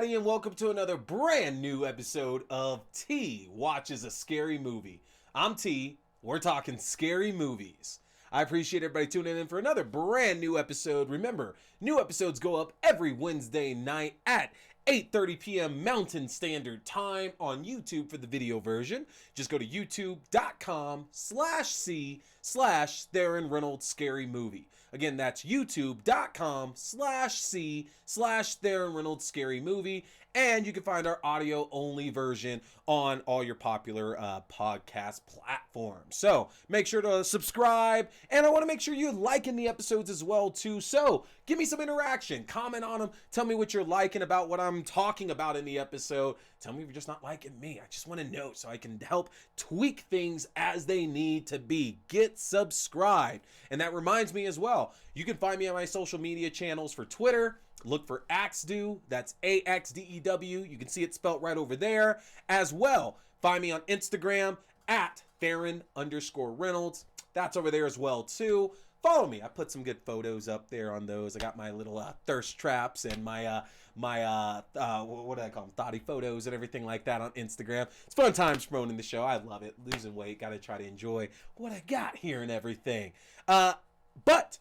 everybody, and welcome to another brand new episode of T Watches a Scary Movie. I'm T. We're talking scary movies. I appreciate everybody tuning in for another brand new episode. Remember, new episodes go up every Wednesday night at 8:30 p.m. Mountain Standard Time on YouTube for the video version. Just go to youtube.com/C/Theron Reynolds Scary Movie. Again, that's youtube.com/C/Theron Reynolds Scary Movie. And you can find our audio only version on all your popular podcast platforms. So make sure to subscribe. And I want to make sure you're liking the episodes as well, too. So give me some interaction. Comment on them. Tell me what you're liking about what I'm talking about in the episode. Tell me if you're just not liking me. I just want to know so I can help tweak things as they need to be. Get subscribed. And that reminds me as well, you can find me on my social media channels for Twitter. Look for Axdew, that's AXDEW. You can see it spelt right over there as well. Find me on Instagram at Theron_Reynolds. That's over there as well too. Follow me. I put some good photos up there on those. I got my little thirst traps and my what do I call them? Thotty photos and everything like that on Instagram. It's fun times promoting the show. I love it. Losing weight. Got to try to enjoy what I got here and everything. But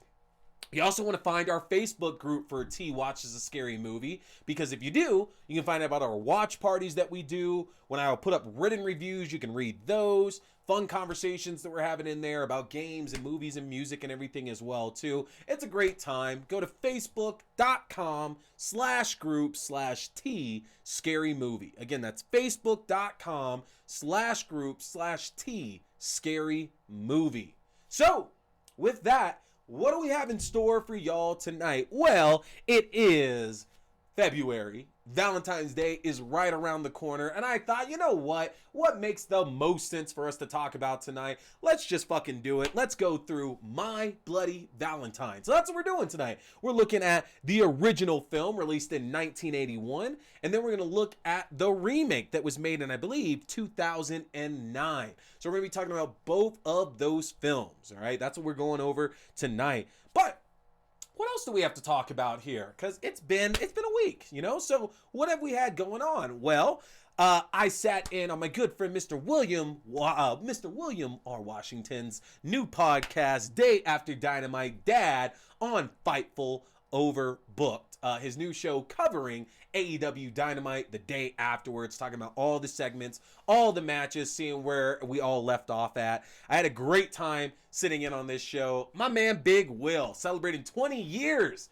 you also want to find our Facebook group for T Watches a Scary Movie, because if you do, you can find out about our watch parties that we do. When I put up written reviews, you can read those. Fun conversations that we're having in there about games and movies and music and everything as well, too. It's a great time. Go to facebook.com/group/T Scary Movie. Again, that's facebook.com/group/T Scary Movie. So, with that, what do we have in store for y'all tonight? Well, it is February. Valentine's Day is right around the corner. And I thought, you know what? What makes the most sense for us to talk about tonight? Let's just fucking do it. Let's go through My Bloody Valentine. So that's what we're doing tonight. We're looking at the original film released in 1981. And then we're going to look at the remake that was made in, I believe, 2009. So we're going to be talking about both of those films. All right. That's what we're going over tonight. But what else do we have to talk about here? Because it's been a week, you know? So what have we had going on? Well, I sat in on my good friend Mr. William R. Washington's new podcast, Day After Dynamite Dad, on Fightful Overbooked. His new show covering AEW Dynamite the day afterwards, talking about all the segments, all the matches, seeing where we all left off at. I had a great time sitting in on this show. My man Big Will celebrating 20 years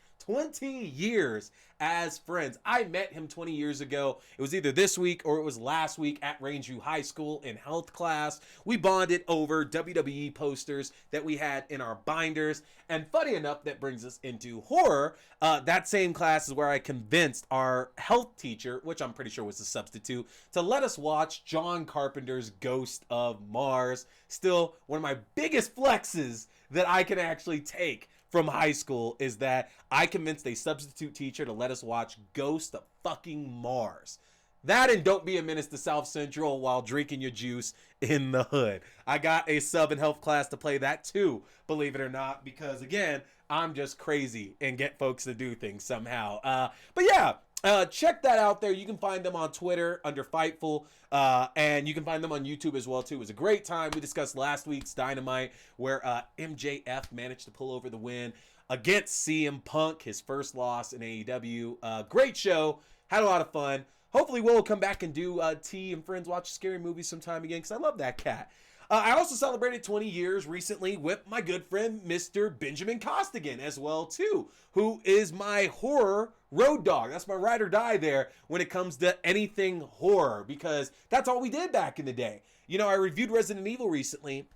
as friends. I met him 20 years ago. It was either this week or it was last week at Rangeview High School in health class. We bonded over WWE posters that we had in our binders. And funny enough, that brings us into horror. That same class is where I convinced our health teacher, which I'm pretty sure was a substitute, to let us watch John Carpenter's Ghost of Mars. Still, one of my biggest flexes that I can actually take from high school is that I convinced a substitute teacher to let us watch Ghost of fucking Mars. That and Don't Be a Menace to South Central while drinking your juice in the hood. I got a sub in health class to play that too, believe it or not, because again, I'm just crazy and get folks to do things somehow. But yeah, check that out there. You can find them on Twitter under Fightful, and you can find them on YouTube as well too. It was a great time. We discussed last week's Dynamite where MJF managed to pull over the win against CM Punk, his first loss in AEW. Great show. Had a lot of fun. Hopefully we'll come back and do T and Friends Watch Scary Movies sometime again, because I love that cat. I also celebrated 20 years recently with my good friend, Mr. Benjamin Costigan, as well, too, who is my horror road dog. That's my ride or die there when it comes to anything horror, because that's all we did back in the day. You know, I reviewed Resident Evil recently.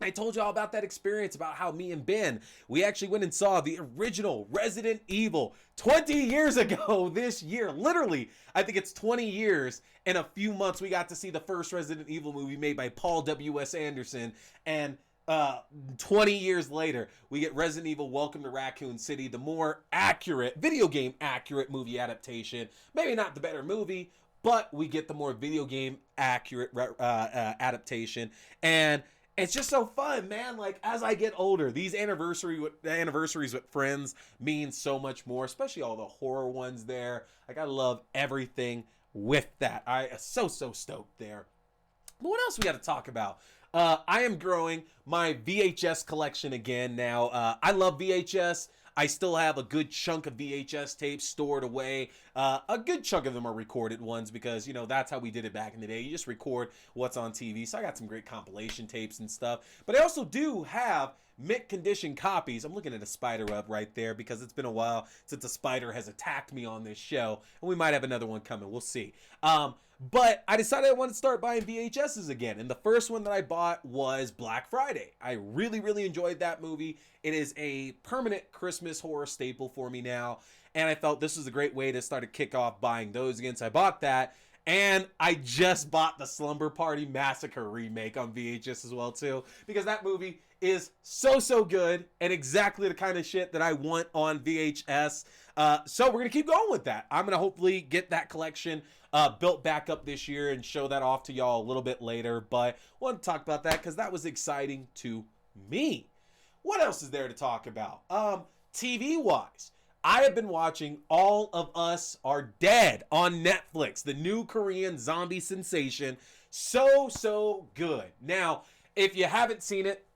I told you all about that experience, about how me and Ben, we actually went and saw the original Resident Evil 20 years ago this year. Literally, I think it's 20 years. In a few months, we got to see the first Resident Evil movie made by Paul W.S. Anderson. And 20 years later, we get Resident Evil Welcome to Raccoon City, the more accurate, video game accurate movie adaptation. Maybe not the better movie, but we get the more video game accurate adaptation. And It's just so fun, man. Like, as I get older, these anniversaries with friends mean so much more, especially all the horror ones there. Like, I love everything with that. I am so stoked there. But what else we got to talk about? I am growing my VHS collection again now. I love VHS. I still have a good chunk of VHS tapes stored away. A good chunk of them are recorded ones because, you know, that's how we did it back in the day. You just record what's on TV. So I got some great compilation tapes and stuff. But I also do have mint condition copies. I'm looking at a spider web right there because it's been a while since a spider has attacked me on this show. And we might have another one coming. We'll see. But I decided I wanted to start buying VHSs again. And the first one that I bought was Black Friday. I really enjoyed that movie. It is a permanent Christmas horror staple for me now. And I felt this was a great way to start to kick off buying those again. So I bought that. And I just bought the Slumber Party Massacre remake on VHS as well too. Because that movie is so good and exactly the kind of shit that I want on VHS. So we're going to keep going with that. I'm going to hopefully get that collection built back up this year and show that off to y'all a little bit later. But I want to talk about that because that was exciting to me. What else is there to talk about? TV-wise, I have been watching All of Us Are Dead on Netflix, the new Korean zombie sensation. So good. Now, if you haven't seen it,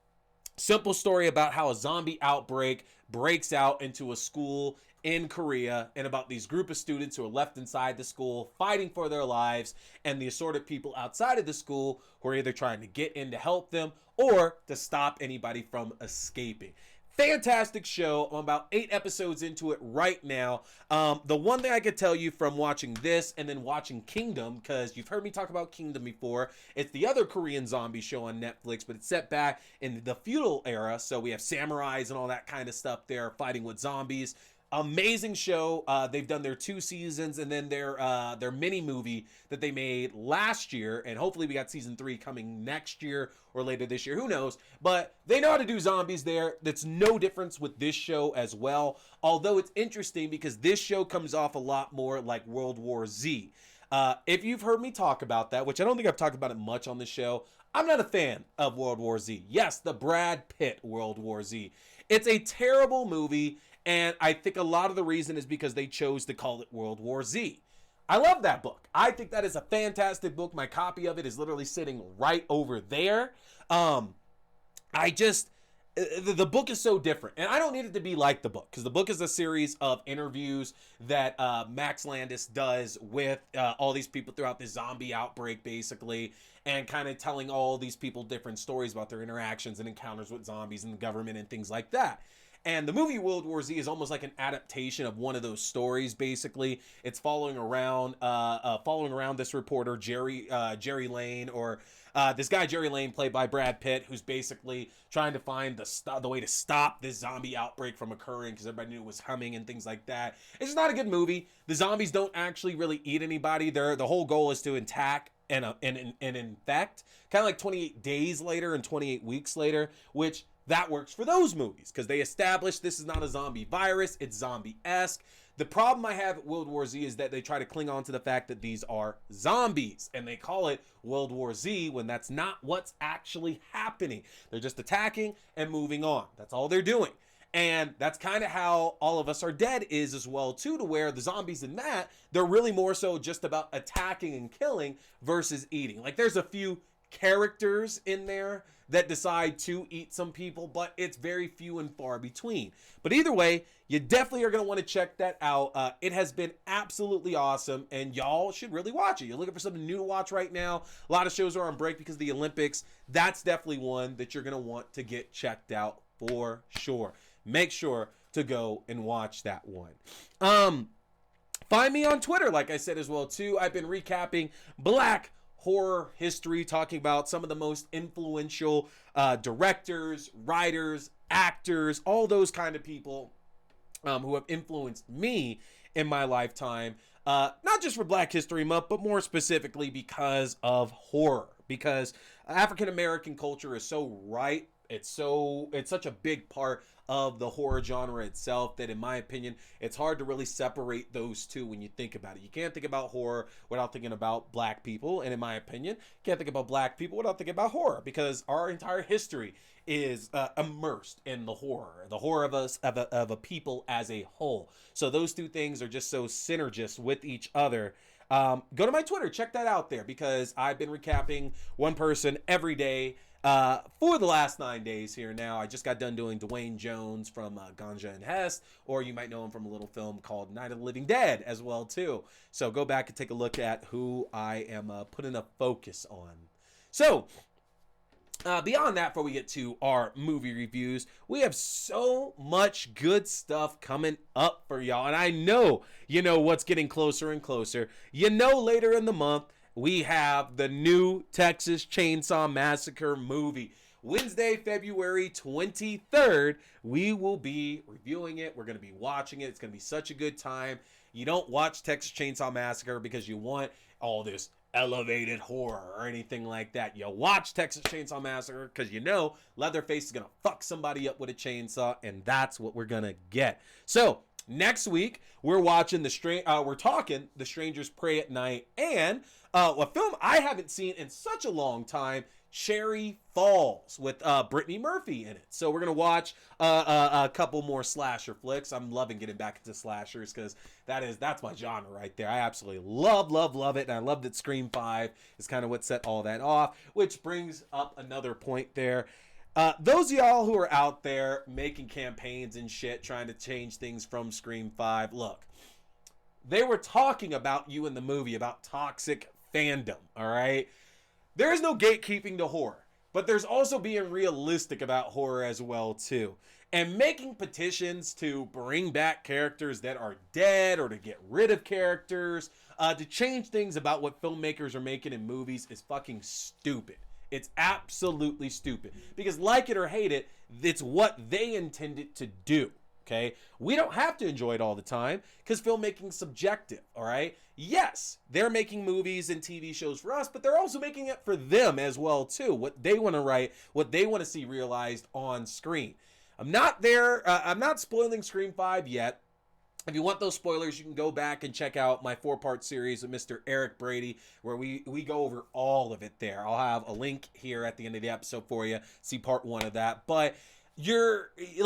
simple story about how a zombie outbreak breaks out into a school in Korea and about these group of students who are left inside the school fighting for their lives and the assorted people outside of the school who are either trying to get in to help them or to stop anybody from escaping. Fantastic show. I'm about 8 episodes into it right now. The one thing I could tell you from watching this and then watching Kingdom, because you've heard me talk about Kingdom before, it's the other Korean zombie show on Netflix, but it's set back in the feudal era, so we have samurais and all that kind of stuff there fighting with zombies. Amazing show. They've done their 2 seasons and then their mini movie that they made last year, and hopefully we got season 3 coming next year or later this year, who knows. But they know how to do zombies there. That's no difference with this show as well, although it's interesting because this show comes off a lot more like World War Z. If you've heard me talk about that, which I don't think I've talked about it much on the show, I'm not a fan of World War Z. Yes, the Brad Pitt World War Z. It's a terrible movie. And I think a lot of the reason is because they chose to call it World War Z. I love that book. I think that is a fantastic book. My copy of it is literally sitting right over there. The book is so different. And I don't need it to be like the book, because the book is a series of interviews that Max Landis does with all these people throughout the zombie outbreak, basically, and kind of telling all these people different stories about their interactions and encounters with zombies and the government and things like that. And the movie World War Z is almost like an adaptation of one of those stories. Basically, it's following around this reporter Jerry Lane, or this guy Jerry Lane, played by Brad Pitt, who's basically trying to find the way to stop this zombie outbreak from occurring because everybody knew it was coming and things like that. It's just not a good movie. The zombies don't actually really eat anybody. The whole goal is to attack and infect, kind of like 28 Days Later and 28 Weeks Later, which that works for those movies because they established this is not a zombie virus, it's zombie-esque. The problem I have at World War Z is that they try to cling on to the fact that these are zombies and they call it World War Z when that's not what's actually happening. They're just attacking and moving on. That's all they're doing. And that's kind of how All of Us Are Dead is as well too, to where the zombies in that, they're really more so just about attacking and killing versus eating. Like, there's a few characters in there that decide to eat some people, but it's very few and far between. But either way, you definitely are going to want to check that out. It has been absolutely awesome, and y'all should really watch it. You're looking for something new to watch right now. A lot of shows are on break because of the Olympics. That's definitely one that you're going to want to get checked out for sure. Make sure to go and watch that one. Find me on Twitter, like I said as well too. I've been recapping Black horror history, talking about some of the most influential directors, writers, actors, all those kind of people who have influenced me in my lifetime, not just for Black History Month, but more specifically because of horror, because African American culture is so ripe It's such a big part of the horror genre itself that, in my opinion, it's hard to really separate those two when you think about it. You can't think about horror without thinking about black people, and in my opinion, you can't think about black people without thinking about horror, because our entire history is immersed in the horror of us, of a people as a whole. So those two things are just so synergist with each other. Go to my Twitter, check that out there, because I've been recapping one person every day for the last 9 days here now. I just got done doing Dwayne Jones from Ganja and Hess, or you might know him from a little film called Night of the Living Dead as well too. So go back and take a look at who I am putting a focus on. So beyond that, before we get to our movie reviews, we have so much good stuff coming up for y'all. And I know you know what's getting closer and closer. You know, later in the month, we have the new Texas Chainsaw Massacre movie. Wednesday, February 23rd, we will be reviewing it. We're going to be watching it. It's going to be such a good time. You don't watch Texas Chainsaw Massacre because you want all this elevated horror or anything like that. You watch Texas Chainsaw Massacre because you know Leatherface is gonna fuck somebody up with a chainsaw, and that's what we're gonna get. So next week we're watching we're talking The Strangers Pray at Night, and a film I haven't seen in such a long time, Cherry Falls, with Brittany Murphy in it. So we're gonna watch a couple more slasher flicks. I'm loving getting back into slashers because that's my genre right there. I absolutely love it, and I love that Scream 5 is kind of what set all that off, which brings up another point there. Those of y'all who are out there making campaigns and shit trying to change things from Scream 5, look, they were talking about you in the movie, about toxic fandom, all right? There is no gatekeeping to horror, but there's also being realistic about horror as well too. And making petitions to bring back characters that are dead, or to get rid of characters, to change things about what filmmakers are making in movies is fucking stupid. It's absolutely stupid. Because like it or hate it, it's what they intended to do. Okay, we don't have to enjoy it all the time because filmmaking's subjective, all right? Yes, they're making movies and TV shows for us, but they're also making it for them as well too. What they want to write, what they want to see realized on screen. I'm not spoiling Scream 5 yet. If you want those spoilers, you can go back and check out my 4-part series with Mr. Eric Brady, where we go over all of it there. I'll have a link here at the end of the episode for you. See part 1 of that. But you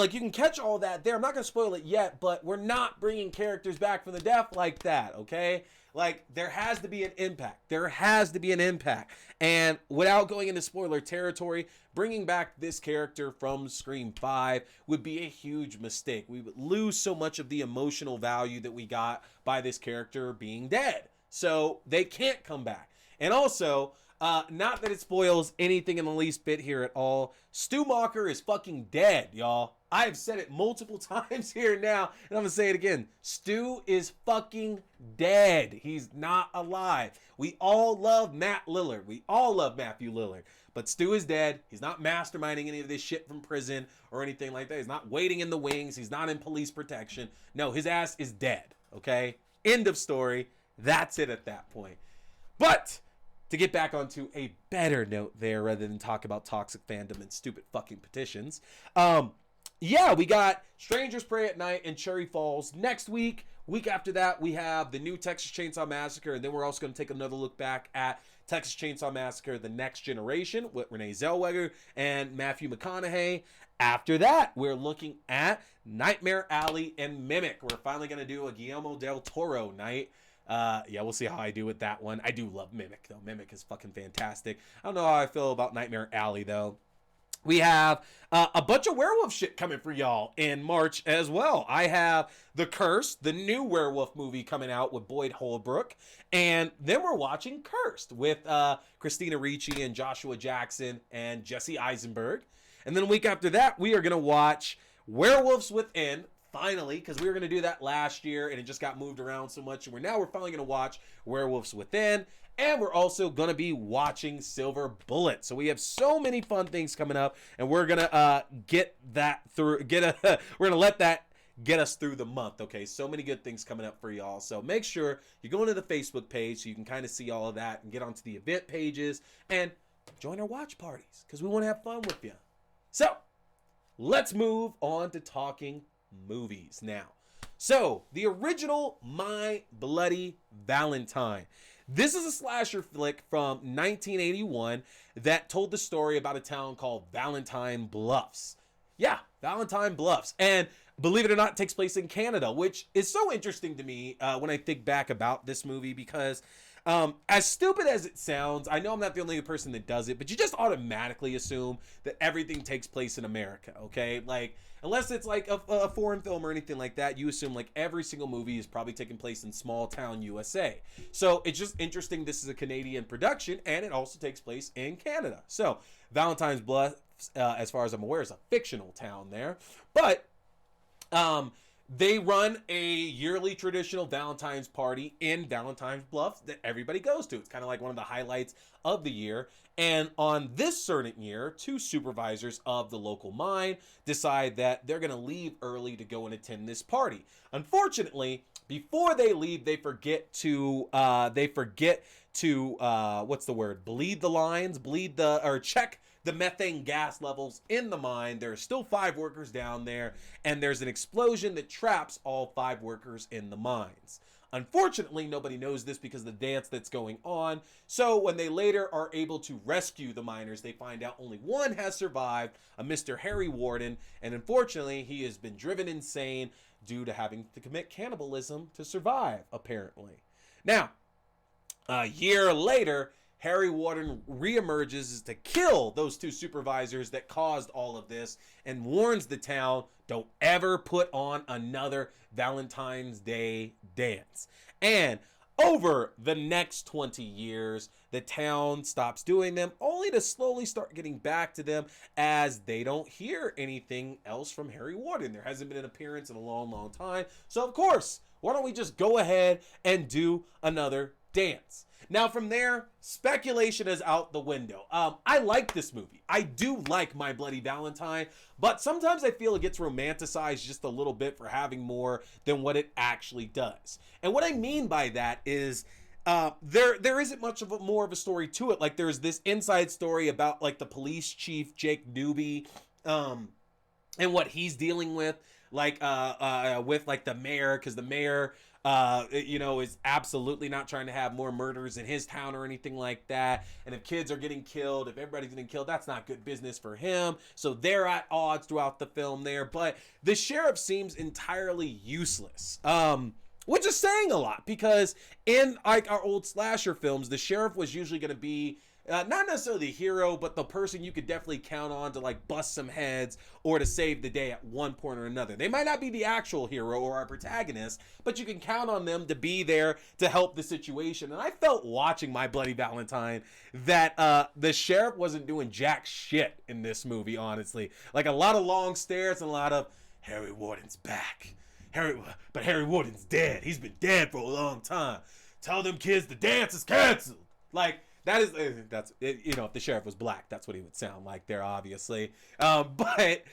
can catch all that there. I'm not going to spoil it yet, but we're not bringing characters back from the dead like that, okay? Like, there has to be an impact. There has to be an impact. And without going into spoiler territory, bringing back this character from Scream 5 would be a huge mistake. We would lose so much of the emotional value that we got by this character being dead. So they can't come back. And also, not that it spoils anything in the least bit here at all, Stu Macher is fucking dead, y'all. I've said it multiple times here now, and I'm gonna say it again. Stu is fucking dead. He's not alive. We all love Matt Lillard. We all love Matthew Lillard. But Stu is dead. He's not masterminding any of this shit from prison or anything like that. He's not waiting in the wings. He's not in police protection. No, his ass is dead, okay? End of story. That's it at that point. But to get back onto a better note there, rather than talk about toxic fandom and stupid fucking petitions, yeah, we got Strangers Pray at Night and Cherry Falls next week. Week after that, we have the new Texas Chainsaw Massacre, and then we're also going to take another look back at Texas Chainsaw Massacre: The Next Generation with Renee Zellweger and Matthew McConaughey. After that, we're looking at Nightmare Alley and Mimic. We're finally going to do a Guillermo del Toro night. Yeah, we'll see how I do with that one. I do love Mimic, though. Mimic is fucking fantastic. I don't know how I feel about Nightmare Alley, though. We have a bunch of werewolf shit coming for y'all in March as well. I have The Curse, the new werewolf movie coming out with Boyd Holbrook. And then we're watching Cursed with Christina Ricci and Joshua Jackson and Jesse Eisenberg. And then a week after that, we are going to watch Werewolves Within, finally, because we were going to do that last year and it just got moved around so much. And we're finally going to watch Werewolves Within. And we're also going to be watching Silver Bullet. So we have so many fun things coming up, and we're going to get that through. We're going to let that get us through the month, okay? So many good things coming up for y'all. So make sure you go into the Facebook page so you can kind of see all of that and get onto the event pages and join our watch parties because we want to have fun with you. So, let's move on to talking movies now. So, the original My Bloody Valentine. This is a slasher flick from 1981 that told the story about a town called Valentine Bluffs. Yeah, Valentine Bluffs. And believe it or not, it takes place in Canada, which is so interesting to me when I think back about this movie because as stupid as it sounds, I know I'm not the only person that does it, but you just automatically assume that everything takes place in America, okay? Like, unless it's like a foreign film or anything like that, you assume like every single movie is probably taking place in small town USA. So it's just interesting this is a Canadian production, and it also takes place in Canada. So Valentine's Bluffs, as far as I'm aware, is a fictional town there. But they run a yearly traditional Valentine's party in Valentine's Bluffs that everybody goes to. It's kind of like one of the highlights of the year. And on this certain year, two supervisors of the local mine decide that they're going to leave early to go and attend this party. Unfortunately, before they leave, they forget to what's the word? Check the methane gas levels in the mine. There are still 5 workers down there, and there's an explosion that traps all 5 workers in the mines. Unfortunately, nobody knows this because of the dance that's going on. So when they later are able to rescue the miners, they find out only one has survived, a Mr. Harry Warden, and unfortunately, he has been driven insane due to having to commit cannibalism to survive, apparently. Now, a year later, Harry Warden reemerges to kill those 2 supervisors that caused all of this and warns the town, don't ever put on another Valentine's Day dance. And over the next 20 years, the town stops doing them, only to slowly start getting back to them as they don't hear anything else from Harry Warden. There hasn't been an appearance in a long, long time. So, of course, why don't we just go ahead and do another dance? Now, from there, speculation is out the window. I like this movie. I do like My Bloody Valentine, but sometimes I feel it gets romanticized just a little bit for having more than what it actually does. And what I mean by that is there isn't much of more of a story to it. Like, there's this inside story about like the police chief, Jake Newby, and what he's dealing with, like with like the mayor, because the mayor is absolutely not trying to have more murders in his town or anything like that. And if kids are getting killed, if everybody's getting killed, that's not good business for him. So they're at odds throughout the film there. But the sheriff seems entirely useless. Which is saying a lot, because in like our old slasher films, the sheriff was usually going to be not necessarily the hero, but the person you could definitely count on to like bust some heads or to save the day at one point or another. They might not be the actual hero or our protagonist, but you can count on them to be there to help the situation. And I felt watching My Bloody Valentine that the sheriff wasn't doing jack shit in this movie, honestly. Like a lot of long stares and a lot of Harry Warden's back. But Harry Warden's dead. He's been dead for a long time. Tell them kids the dance is canceled. Like, that's if the sheriff was black, that's what he would sound like there, obviously. But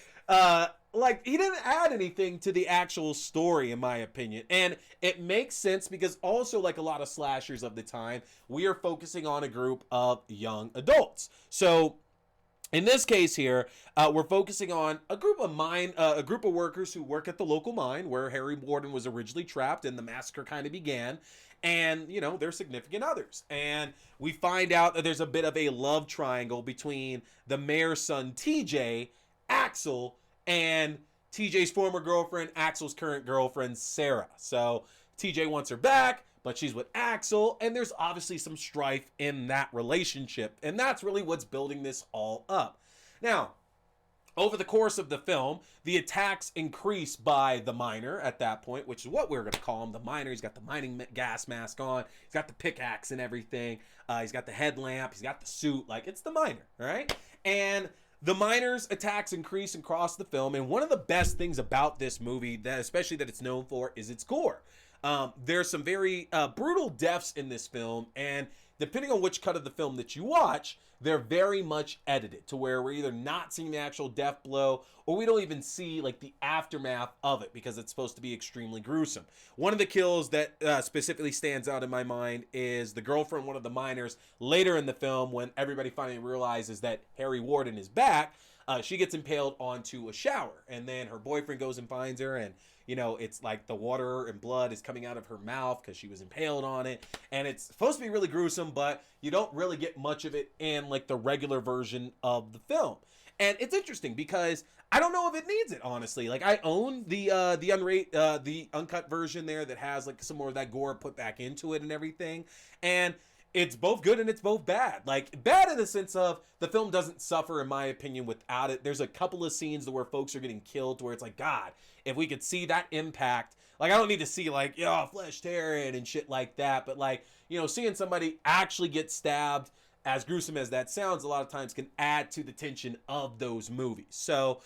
like, he didn't add anything to the actual story, in my opinion. And it makes sense because also, like a lot of slashers of the time, we are focusing on a group of young adults. So in this case here, we're focusing on a group of workers who work at the local mine where Harry Warden was originally trapped and the massacre kind of began. And, their significant others. And we find out that there's a bit of a love triangle between the mayor's son, TJ, Axel, and TJ's former girlfriend, Axel's current girlfriend, Sarah. So TJ wants her back, but she's with Axel, and there's obviously some strife in that relationship. And that's really what's building this all up. Now, over the course of the film, the attacks increase by the miner at that point, which is what we're going to call him, the miner. He's got the mining gas mask on. He's got the pickaxe and everything. He's got the headlamp. He's got the suit. Like, it's the miner, right? And the miners' attacks increase across the film. And one of the best things about this movie, especially that it's known for, is its gore. There's some very brutal deaths in this film, and depending on which cut of the film that you watch, they're very much edited to where we're either not seeing the actual death blow or we don't even see like the aftermath of it because it's supposed to be extremely gruesome. One of the kills that specifically stands out in my mind is the girl from one of the miners later in the film when everybody finally realizes that Harry Warden is back. She gets impaled onto a shower, and then her boyfriend goes and finds her, and you know, it's like the water and blood is coming out of her mouth because she was impaled on it, and it's supposed to be really gruesome, but you don't really get much of it in like the regular version of the film. And it's interesting because I don't know if it needs it, honestly. Like, I own the uncut version there that has like some more of that gore put back into it and everything, and it's both good and it's both bad. Like, bad in the sense of the film doesn't suffer, in my opinion, without it. There's a couple of scenes where folks are getting killed to where it's like, God, if we could see that impact, like, I don't need to see like, flesh tearing and shit like that, but like, seeing somebody actually get stabbed, as gruesome as that sounds, a lot of times can add to the tension of those movies. So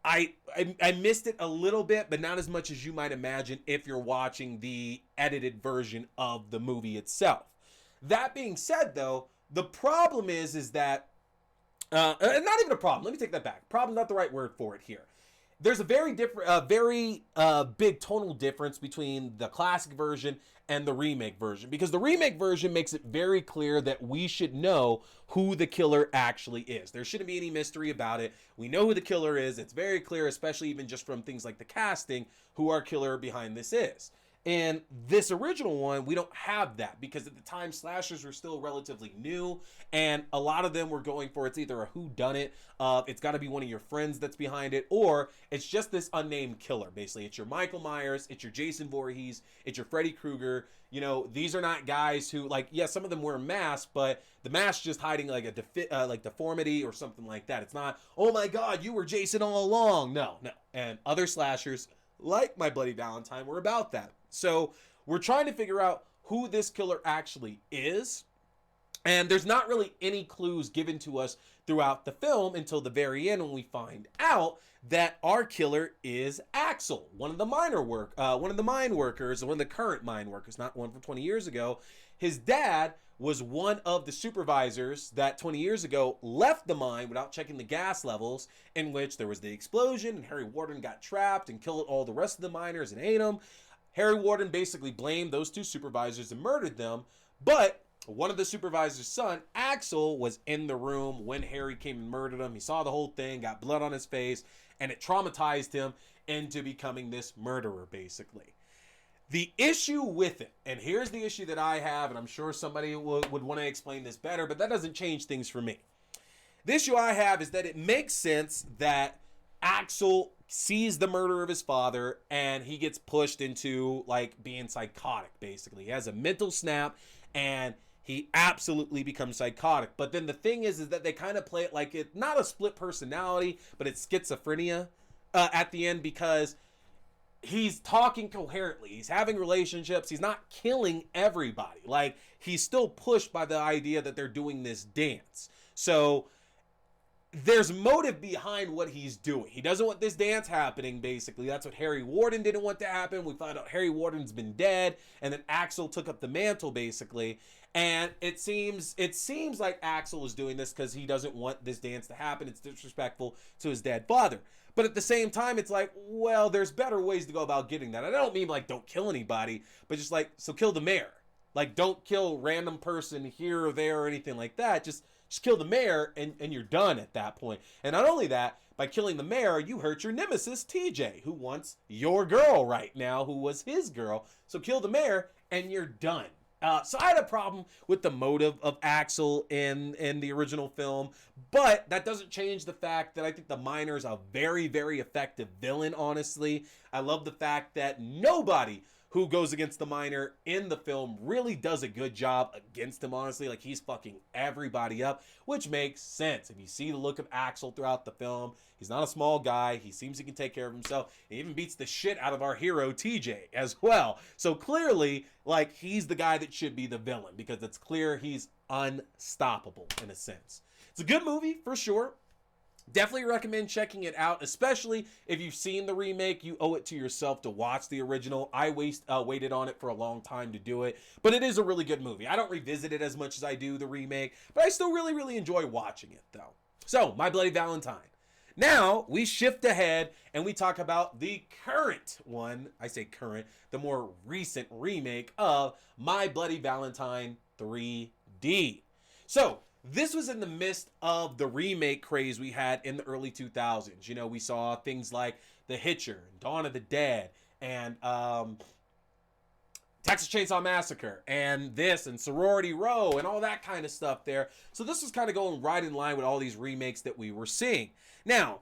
I missed it a little bit, but not as much as you might imagine if you're watching the edited version of the movie itself. That being said, though, the problem is that, not even a problem. Let me take that back. Problem's not the right word for it here. There's a very big tonal difference between the classic version and the remake version, because the remake version makes it very clear that we should know who the killer actually is. There shouldn't be any mystery about it. We know who the killer is. It's very clear, especially even just from things like the casting, who our killer behind this is. In this original one, we don't have that because at the time slashers were still relatively new, and a lot of them were going for it's either a whodunit, it's got to be one of your friends that's behind it, or it's just this unnamed killer. Basically, it's your Michael Myers, it's your Jason Voorhees, it's your Freddy Krueger. These are not guys who, like, some of them wear masks, but the mask's just hiding like a like deformity or something like that. It's not, oh my God, you were Jason all along. No. And other slashers, like My Bloody Valentine, were about that. So we're trying to figure out who this killer actually is. And there's not really any clues given to us throughout the film until the very end when we find out that our killer is Axel, one of the mine workers, one of the current mine workers, not one from 20 years ago. His dad was one of the supervisors that 20 years ago left the mine without checking the gas levels, in which there was the explosion and Harry Warden got trapped and killed all the rest of the miners and ate them. Harry Warden basically blamed those two supervisors and murdered them, but one of the supervisor's son, Axel, was in the room when Harry came and murdered him. He saw the whole thing, got blood on his face, and it traumatized him into becoming this murderer, basically. The issue with it, and here's the issue that I have, and I'm sure somebody would want to explain this better, but that doesn't change things for me. The issue I have is that it makes sense that Axel sees the murder of his father and he gets pushed into like being psychotic, basically. He has a mental snap and he absolutely becomes psychotic. But then the thing is that they kind of play it like it, not a split personality, but it's schizophrenia at the end, because he's talking coherently. He's having relationships. He's not killing everybody. Like, he's still pushed by the idea that they're doing this dance. So there's motive behind what he's doing. He doesn't want this dance happening, basically. That's what Harry Warden didn't want to happen. We find out Harry Warden's been dead, and then Axel took up the mantle, basically. And it seems like Axel is doing this because he doesn't want this dance to happen. It's disrespectful to his dead father. But at the same time, it's like, well, there's better ways to go about getting that. I don't mean like don't kill anybody, but just like, so kill the mayor. Like, don't kill random person here or there or anything like that. Just kill the mayor and you're done at that point. And not only that, by killing the mayor, you hurt your nemesis, TJ, who wants your girl right now, who was his girl. So kill the mayor and you're done. So I had a problem with the motive of Axel in the original film, but that doesn't change the fact that I think the Miner's a very, very effective villain, honestly. I love the fact that nobody who goes against the Miner in the film really does a good job against him, honestly. Like, he's fucking everybody up, which makes sense. If you see the look of Axel throughout the film, he's not a small guy. He seems he can take care of himself. He even beats the shit out of our hero, TJ, as well. So clearly, like, he's the guy that should be the villain, because it's clear he's unstoppable in a sense. It's a good movie, for sure. Definitely recommend checking it out, especially if you've seen the remake. You owe it to yourself to watch the original. I waited on it for a long time to do it, but it is a really good movie. I don't revisit it as much as I do the remake, but I still really, really enjoy watching it, though. So, My Bloody Valentine. Now, we shift ahead and we talk about the current one. I say current, the more recent remake of My Bloody Valentine 3D. So, this was in the midst of the remake craze we had in the early 2000s. You know, we saw things like The Hitcher, Dawn of the Dead, and Texas Chainsaw Massacre, and this, and Sorority Row, and all that kind of stuff there. So this was kind of going right in line with all these remakes that we were seeing. Now,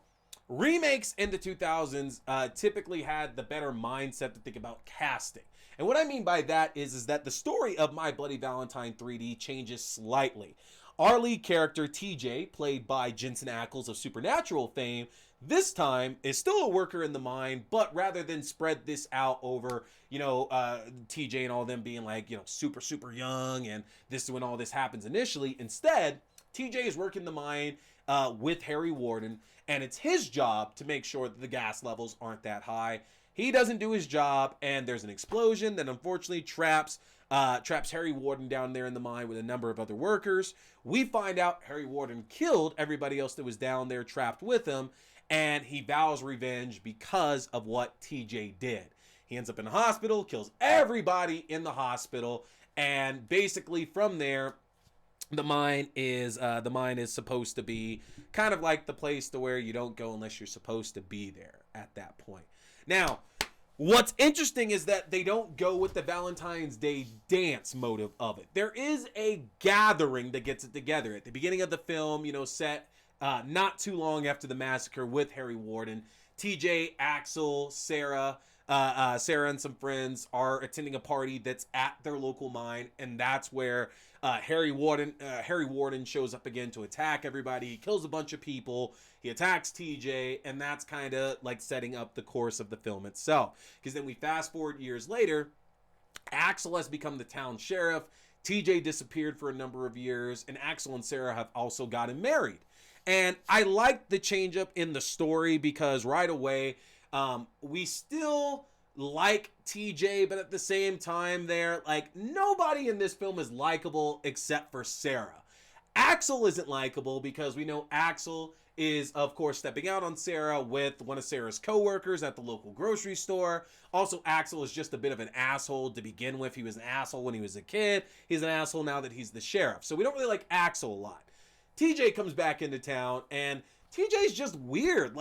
remakes in the 2000s typically had the better mindset to think about casting. And what I mean by that is that the story of My Bloody Valentine 3D changes slightly. Our lead character, TJ, played by Jensen Ackles of Supernatural fame, this time is still a worker in the mine, but rather than spread this out over, TJ and all them being like, super, super young, and this is when all this happens initially, instead, TJ is working the mine with Harry Warden, and it's his job to make sure that the gas levels aren't that high. He doesn't do his job, and there's an explosion that unfortunately traps Harry Warden down there in the mine with a number of other workers. We find out Harry Warden killed everybody else that was down there trapped with him, and he vows revenge because of what TJ did. He ends up in the hospital, kills everybody in the hospital, and basically from there, the mine is supposed to be kind of like the place to where you don't go unless you're supposed to be there at that point. Now, what's interesting is that they don't go with the Valentine's Day dance motive of it. There is a gathering that gets it together at the beginning of the film, set not too long after the massacre with Harry Warden. TJ, Axel, Sarah and some friends are attending a party that's at their local mine, and that's where Harry Warden shows up again to attack everybody. He kills a bunch of people. He attacks TJ, and that's kind of like setting up the course of the film itself. Because then we fast forward years later, Axel has become the town sheriff. TJ disappeared for a number of years, and Axel and Sarah have also gotten married. And I like the change up in the story because right away, we still like TJ, but at the same time nobody in this film is likable except for Sarah. Axel isn't likable because we know Axel is, of course, stepping out on Sarah with one of Sarah's co-workers at the local grocery store. Also, Axel is just a bit of an asshole to begin with. He was an asshole when he was a kid. He's an asshole now that he's the sheriff. So we don't really like Axel a lot. TJ comes back into town, and TJ's just weird.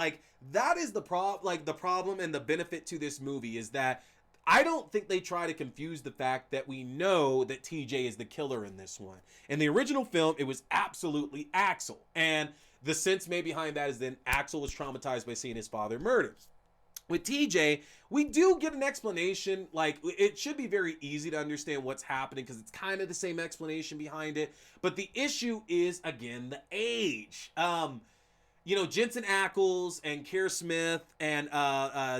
That is the problem and the benefit to this movie is that I don't think they try to confuse the fact that we know that TJ is the killer in this one. In the original film, it was absolutely Axel. And the sense made behind that is then Axel was traumatized by seeing his father murdered. With TJ, we do get an explanation. It should be very easy to understand what's happening because it's kind of the same explanation behind it. But the issue is, again, the age. Jensen Ackles and Keir Smith and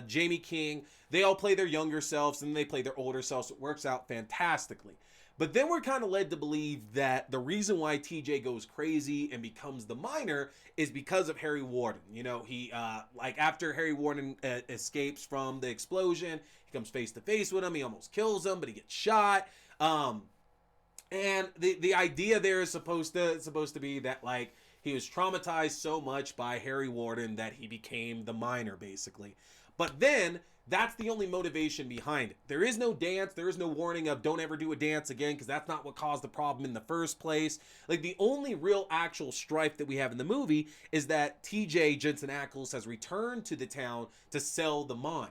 Jamie King, they all play their younger selves and they play their older selves. So it works out fantastically. But then we're kind of led to believe that the reason why TJ goes crazy and becomes the miner is because of Harry Warden. He after Harry Warden escapes from the explosion, he comes face to face with him. He almost kills him, but he gets shot. And the idea there is supposed to be that he was traumatized so much by Harry Warden that he became the miner, basically. But then that's the only motivation behind it. There is no dance. There is no warning of don't ever do a dance again because that's not what caused the problem in the first place. The only real actual strife that we have in the movie is that TJ, Jensen Ackles, has returned to the town to sell the mine.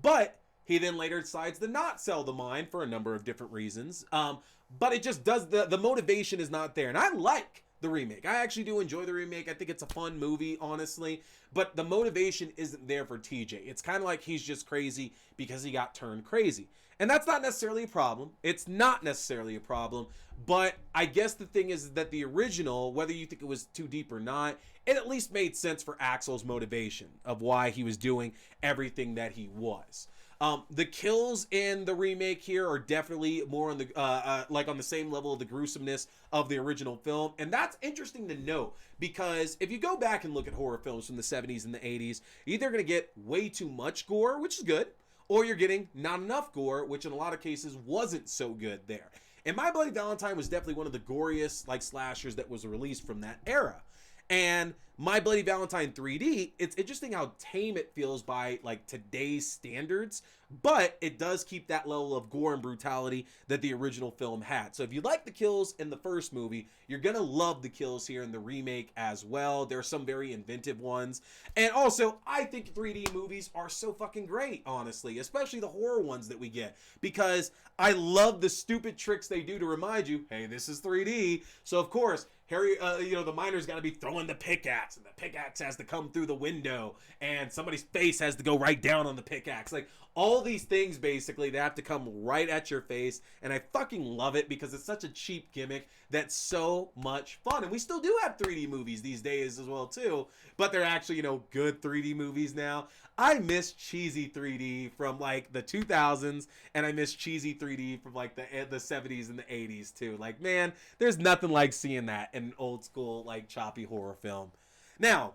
But he then later decides to not sell the mine for a number of different reasons. But it just does, the motivation is not there. And I like the remake. I actually do enjoy the remake. I think it's a fun movie, honestly. But the motivation isn't there for TJ. It's kind of like he's just crazy because he got turned crazy. And that's not necessarily a problem. It's not necessarily a problem. But I guess the thing is that the original, whether you think it was too deep or not, it at least made sense for Axel's motivation of why he was doing everything that he was. The kills in the remake here are definitely more on the like on the same level of the gruesomeness of the original film, and that's interesting to note because if you go back and look at horror films from the 70s and the 80s, you're either going to get way too much gore, which is good, or you're getting not enough gore, which in a lot of cases wasn't so good there. And My Bloody Valentine was definitely one of the goriest like slashers that was released from that era. And My Bloody Valentine 3D, it's interesting how tame it feels by like today's standards, but it does keep that level of gore and brutality that the original film had. So if you like the kills in the first movie, you're gonna love the kills here in the remake as well. There are some very inventive ones. And also, I think 3D movies are so fucking great, honestly, especially the horror ones that we get, because I love the stupid tricks they do to remind you, hey, this is 3D. So of course, Harry, the miner's got to be throwing the pickaxe, and the pickaxe has to come through the window, and somebody's face has to go right down on the pickaxe. Like, all these things, basically, they have to come right at your face, and I fucking love it because it's such a cheap gimmick that's so much fun. And we still do have 3D movies these days as well, too, but they're actually, good 3D movies now. I miss cheesy 3D from, like, the 2000s, and I miss cheesy 3D from, like, the 70s and the 80s, too. Like, man, there's nothing like seeing that in an old school, like, choppy horror film. Now,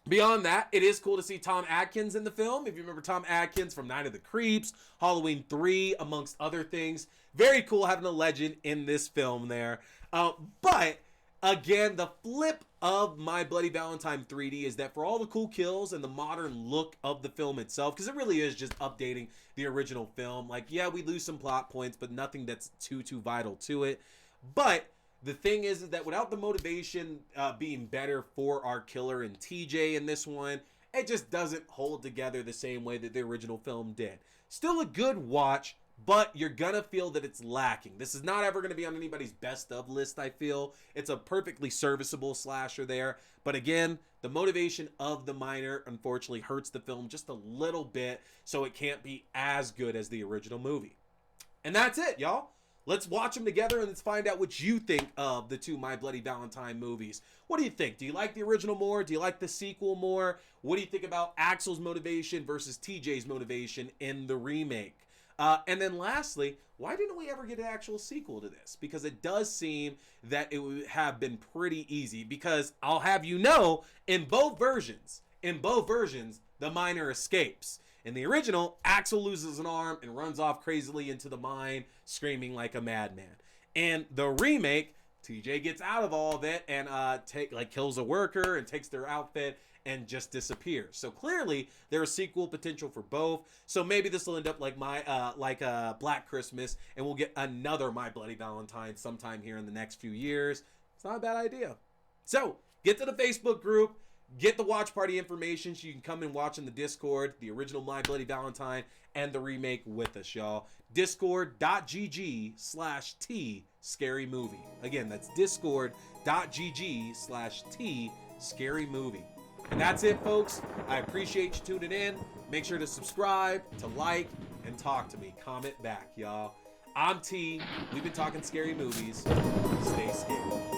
beyond that, it is cool to see Tom Atkins in the film. If you remember Tom Atkins from Night of the Creeps, Halloween 3, amongst other things. Very cool having a legend in this film there. But, again, the flip of My Bloody Valentine 3D is that for all the cool kills and the modern look of the film itself, because it really is just updating the original film. Like, yeah, we lose some plot points, but nothing that's too vital to it. But the thing is that without the motivation being better for our killer and TJ in this one, it just doesn't hold together the same way that the original film did. Still a good watch, but you're gonna feel that it's lacking. This is not ever gonna be on anybody's best of list, I feel. It's a perfectly serviceable slasher there. But again, the motivation of the miner unfortunately hurts the film just a little bit, so it can't be as good as the original movie. And that's it, y'all. Let's watch them together and let's find out what you think of the two My Bloody Valentine movies. What do you think? Do you like the original more? Do you like the sequel more? What do you think about Axel's motivation versus TJ's motivation in the remake? And then lastly, why didn't we ever get an actual sequel to this? Because it does seem that it would have been pretty easy. Because I'll have you know, in both versions, the miner escapes. In the original, Axel loses an arm and runs off crazily into the mine, screaming like a madman. In the remake, TJ gets out of all of it and kills a worker and takes their outfit and just disappears. So clearly, there is sequel potential for both. So maybe this will end up like Black Christmas, and we'll get another My Bloody Valentine sometime here in the next few years. It's not a bad idea. So get to the Facebook group. Get the watch party information so you can come and watch in the Discord, the original My Bloody Valentine and the remake with us, y'all. Discord.gg/T Scary Movie. Again, that's Discord.gg/T Scary Movie. And that's it, folks. I appreciate you tuning in. Make sure to subscribe, to like, and talk to me. Comment back, y'all. I'm T. We've been talking scary movies. Stay scared.